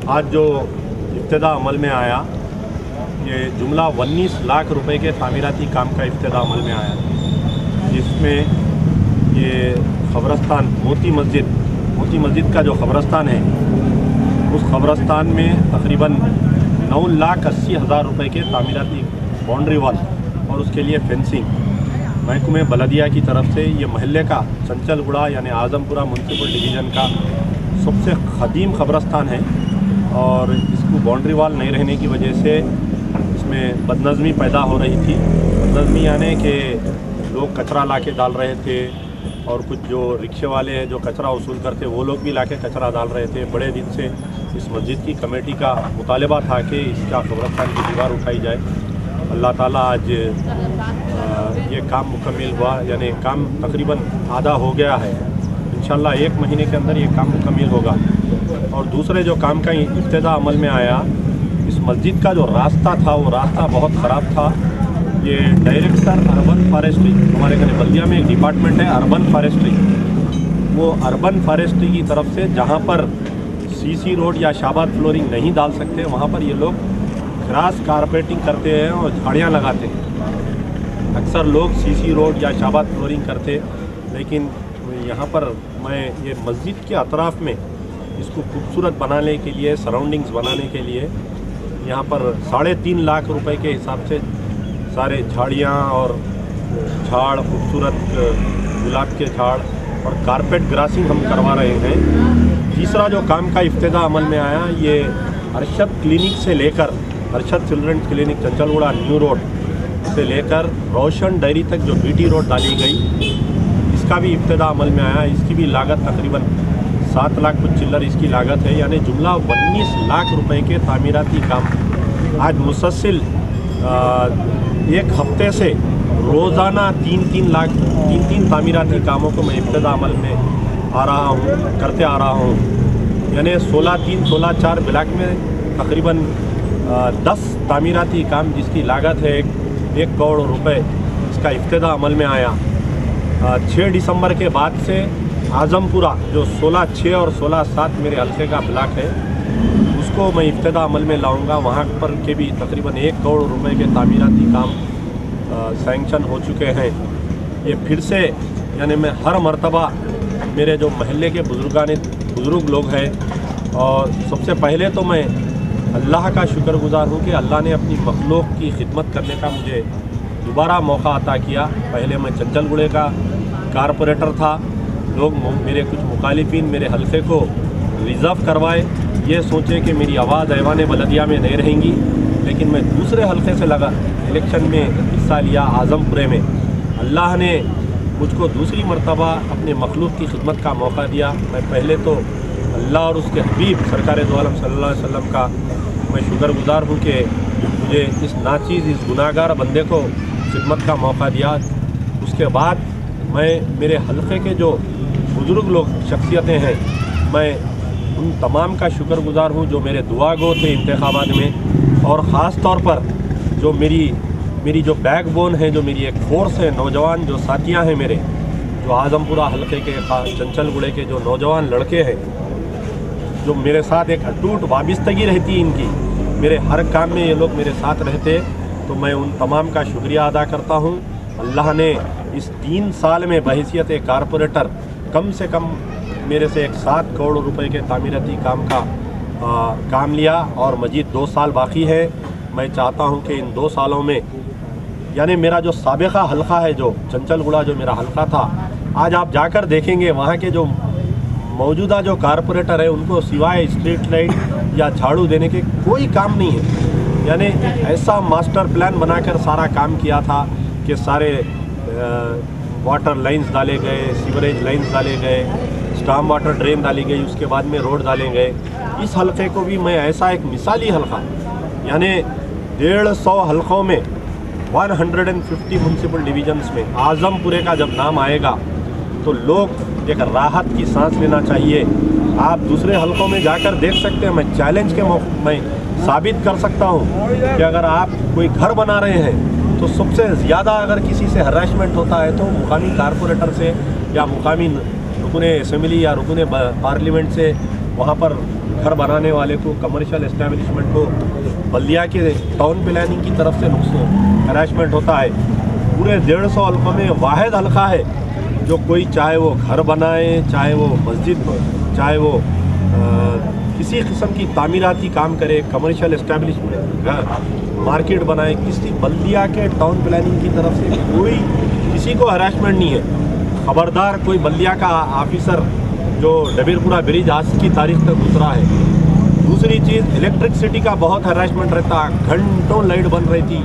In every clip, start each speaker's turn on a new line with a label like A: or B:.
A: आज जो इब्तिदा अमल में आया, ये जुमला 19 लाख रुपए के तामीराती काम का इब्तिदा अमल में आया, जिसमें ये ख़बरस्तान मोती मस्जिद का जो ख़बरस्तान है, उस ख़बरस्तान में तकरीबन 9,80,000 रुपए के तामीराती बाउंड्री वॉल और उसके लिए फेंसिंग महकमे बलदिया की तरफ से ये महल्ले का चंचलगुड़ा यानी आज़मपुरा म्यूनसिपल डिवीज़न का सबसे क़दीम ख़बरस्तान है और इसको बाउंड्री वॉल नहीं रहने की वजह से इसमें बदनज़मी पैदा हो रही थी। बदनज़मी यानी कि लोग कचरा लाके डाल रहे थे और कुछ जो रिक्शे वाले हैं जो कचरा वसूल करते वो लोग भी लाके कचरा डाल रहे थे। बड़े दिन से इस मस्जिद की कमेटी का मुतालबा था कि इसका क़ब्रिस्तान की दीवार उठाई जाए। अल्लाह ताला आज ये काम मुकम्मल हुआ, यानी काम तकरीबन आधा हो गया है। इंशाल्लाह 1 महीने के अंदर ये काम मुकम्मल होगा। और दूसरे जो काम का इब्तिदा अमल में आया, इस मस्जिद का जो रास्ता था वो रास्ता बहुत ख़राब था। ये डायरेक्टर अर्बन फॉरेस्ट्री, हमारे घर बल्दिया में एक डिपार्टमेंट है अर्बन फॉरेस्ट्री, वो अर्बन फॉरेस्ट्री की तरफ से जहाँ पर सीसी रोड या शाबाद फ्लोरिंग नहीं डाल सकते वहाँ पर ये लोग ग्रास कारपेटिंग करते हैं और झाड़ियाँ लगाते हैं। अक्सर लोग सीसी रोड या शाबाद फ्लोरिंग करते, लेकिन यहाँ पर मैं ये मस्जिद के अतराफ़ में इसको खूबसूरत बनाने के लिए, सराउंडिंग्स बनाने के लिए यहाँ पर 3.5 लाख रुपए के हिसाब से सारे झाड़ियाँ और झाड़, खूबसूरत गुलाब के झाड़ और कारपेट ग्रासिंग हम करवा रहे हैं। तीसरा जो काम का इब्तिदा अमल में आया, ये अरशद क्लिनिक से लेकर, Arshad children's clinic Chanchalguda new road से लेकर रोशन डेयरी तक जो बीटी रोड डाली गई, इसका भी इब्तिदा अमल में आया। इसकी भी लागत तकरीबन 7 लाख कुछ चिल्लर इसकी लागत है, यानी जुमला 19 लाख रुपए के तामीराती काम। आज मुसलसल 1 हफ्ते से रोज़ाना 3 तामीराती कामों को मैं इब्तिदा अमल में करते आ रहा हूँ। यानी 16-3, 16-4 ब्लॉक में तकरीबन 10 तामीराती काम जिसकी लागत है 1 करोड़ रुपए, इसका इब्तिदा अमल में आया। 6 दिसंबर के बाद से आज़मपुरा जो 16/6 और 16/7 मेरे हल्के का ब्लॉक है, उसको मैं इब्तिदा अमल में लाऊंगा। वहाँ पर के भी तकरीबन 1 करोड़ रुपए के तामीराती काम सैंक्शन हो चुके हैं। ये फिर से यानी मैं हर मर्तबा मेरे जो महल्ले के बुज़ुर्ग लोग हैं, और सबसे पहले तो मैं अल्लाह का शुक्रगुज़ार हूँ कि अल्लाह ने अपनी मखलूक की खिदमत करने का मुझे दोबारा मौका अता किया। पहले मैं चंचलगुड़े का कारपोरेटर था, लोग मेरे कुछ मुखालिफिन मेरे हल्के को रिज़र्व करवाए, ये सोचे कि मेरी आवाज़ ऐवान बलदिया में नहीं रहेंगी, लेकिन मैं दूसरे हल्के से लगा इलेक्शन में हिस्सा लिया आज़मपुरे में। अल्लाह ने मुझको दूसरी मर्तबा अपने मखलूक की खिदमत का मौका दिया। मैं पहले तो अल्लाह और उसके हबीब सरकार दो आलम सल्लल्लाहु अलैहि वसल्लम का मैं शुक्रगुज़ार हूँ कि मुझे इस नाचीज़, इस गुनाहगार बंदे को खिदमत का मौका दिया। उसके बाद मैं मेरे हल्के के जो बुज़ुर्ग लोग शख्सियतें हैं, मैं उन तमाम का शुक्रगुज़ार हूँ जो मेरे दुआ गो थे इंतखाबात में, और ख़ास तौर पर जो मेरी जो बैकबोन है, जो मेरी एक फोर्स है, नौजवान जो साथियाँ हैं मेरे, जो आज़मपुरा हल्के के चंचलगुड़े के जो नौजवान लड़के हैं, जो मेरे साथ एक अटूट वाबस्तगी रहती है इनकी, मेरे हर काम में ये लोग मेरे साथ रहते, तो मैं उन तमाम का शुक्रिया अदा करता हूँ। अल्लाह ने इस 3 साल में बहैसियत कारपोरेटर कम से कम मेरे से 7 करोड़ रुपए के तामीराती काम का काम लिया और मजीद 2 साल बाकी है। मैं चाहता हूं कि इन 2 सालों में यानी मेरा जो साबिक़ा हल्का है, जो चंचलगुड़ा जो मेरा हल्का था, आज आप जाकर देखेंगे वहाँ के जो मौजूदा जो कारपोरेटर है उनको सिवाय स्ट्रीट लाइट या झाड़ू देने के कोई काम नहीं है। यानी ऐसा मास्टर प्लान बनाकर सारा काम किया था कि सारे वाटर लाइंस डाले गए, सीवरेज लाइंस डाले गए, स्टॉर्म वाटर ड्रेन डाली गई, उसके बाद में रोड डाले गए। इस हलके को भी मैं ऐसा एक मिसाली हलका, यानी 150 हलकों में 150 म्यूनसिपल डिवीजन्स में आज़मपुरे का जब नाम आएगा तो लोग एक राहत की सांस लेना चाहिए। आप दूसरे हलकों में जाकर देख सकते हैं। मैं चैलेंज के मैं साबित कर सकता हूं कि अगर आप कोई घर बना रहे हैं तो सबसे ज़्यादा अगर किसी से हरासमेंट होता है तो मुकामी कारपोरेटर से या मुकामी रुकने असेंबली या रुकने पार्लियामेंट से वहाँ पर घर बनाने वाले को, कमर्शियल एस्टेब्लिशमेंट को बल्दिया के टाउन प्लानिंग की तरफ से हरासमेंट होता है। पूरे 150 हल्कों में वाहिद हल्का है जो कोई चाहे वो घर बनाए, चाहे वो मस्जिद, चाहे वो किसी किस्म की तामीराती काम करे, कमर्शियल एस्टेब्लिशमेंट मार्केट बनाए, किसी बल्दिया के टाउन प्लानिंग की तरफ से कोई किसी को हरासमेंट नहीं है। खबरदार कोई बल्दिया का ऑफिसर जो डबीरपुरा ब्रिज आज की तारीख तक गुजरा है। दूसरी चीज़, इलेक्ट्रिसिटी का बहुत हरासमेंट रहता, घंटों लाइट बन रही थी।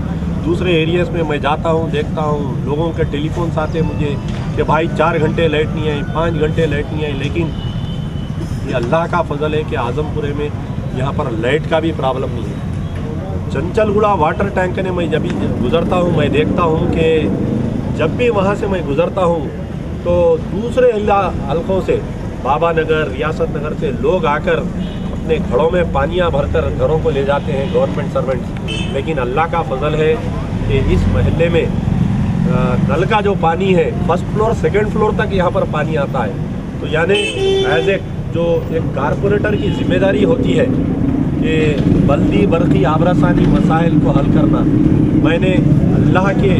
A: दूसरे एरियाज़ में मैं जाता हूँ, देखता हूँ, लोगों के टेलीफोन्स आते मुझे कि भाई 4 घंटे लाइट नहीं आई, 5 घंटे लाइट नहीं आई। लेकिन ये अल्लाह का फजल है कि आज़मपुरे में यहाँ पर लाइट का भी प्रॉब्लम नहीं है। चंचलगुड़ा वाटर टैंक ने मैं जब भी गुज़रता हूँ मैं देखता हूँ कि जब भी वहाँ से मैं गुज़रता हूँ तो दूसरे हलकों से, बाबा नगर, रियासत नगर से लोग आकर अपने घड़ों में पानियाँ भरकर घरों को ले जाते हैं, गवर्नमेंट सर्वेंट्स। लेकिन अल्लाह का फजल है कि इस महल्ले में नल का जो पानी है फर्स्ट फ्लोर सेकंड फ्लोर तक यहाँ पर पानी आता है। तो यानी एज ए जो एक कारपोरेटर की जिम्मेदारी होती है कि बल्दी बरकी आबरासानी मसाइल को हल करना, मैंने अल्लाह के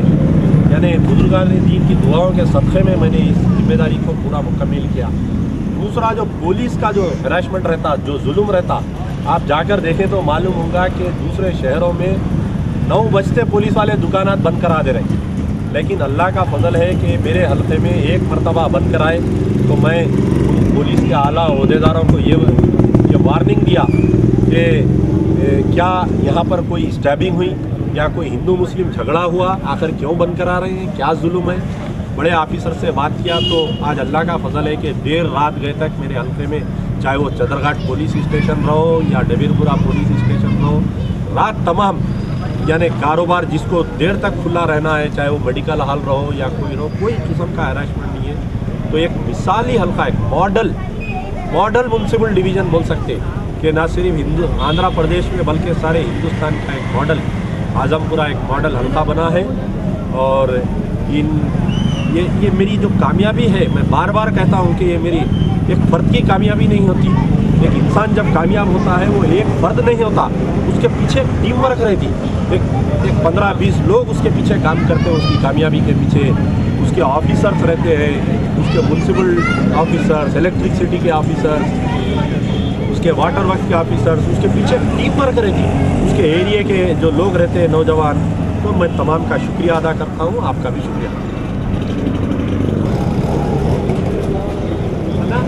A: यानी बुजुर्गान दीन की दुआओं के सदक़े में मैंने इस जिम्मेदारी को पूरा मुकम्मल किया। दूसरा, जो पुलिस का जो हरासमेंट रहता, जो जुल्म रहता, आप जाकर देखें तो मालूम होगा कि दूसरे शहरों में 9 बजते पुलिस वाले दुकानात बंद करा दे रहे हैं। लेकिन अल्लाह का फजल है कि मेरे हल्के में एक मरतबा बंद कराए तो मैं पुलिस के आला ओहदेदारों को ये वार्निंग दिया कि क्या यहाँ पर कोई स्टैबिंग हुई या कोई हिंदू मुस्लिम झगड़ा हुआ, आखिर क्यों बंद करा रहे हैं, क्या जुल्म है। बड़े ऑफिसर से बात किया तो आज अल्लाह का फजल है कि देर रात गए तक मेरे हल्के में, चाहे वो चदरघाट पुलिस स्टेशन रहो या डबीरपुरा पुलिस स्टेशन रहो, रात तमाम यानी कारोबार जिसको देर तक खुला रहना है, चाहे वो मेडिकल हॉल रहो या कोई रहो, कोई किस्म का हरासमेंट नहीं है। तो एक मिसाली हल्का, एक मॉडल म्यूनसिपल डिवीज़न बोल सकते कि ना सिर्फ आंध्र प्रदेश में बल्कि सारे हिंदुस्तान का एक मॉडल, आज़मपुरा एक मॉडल हल्का बना है। और ये मेरी जो कामयाबी है, मैं बार बार कहता हूँ कि ये मेरी एक फ़र्द की कामयाबी नहीं होती। एक इंसान जब कामयाब होता है वो एक फ़र्द नहीं होता, उसके पीछे टीम वर्क रहती, एक 15-20 लोग उसके पीछे काम करते हैं। उसकी कामयाबी के पीछे उसके ऑफिसर्स रहते हैं, उसके म्यूनसिपल ऑफिसर्स, इलेक्ट्रिसिटी के ऑफिसर्स, उसके वाटर वर्क के ऑफिसर्स, उसके पीछे टीम वर्क रहती है, उसके एरिया के जो लोग रहते हैं, नौजवान। तो मैं तमाम का शुक्रिया अदा करता हूँ, आपका भी शुक्रिया। है ना?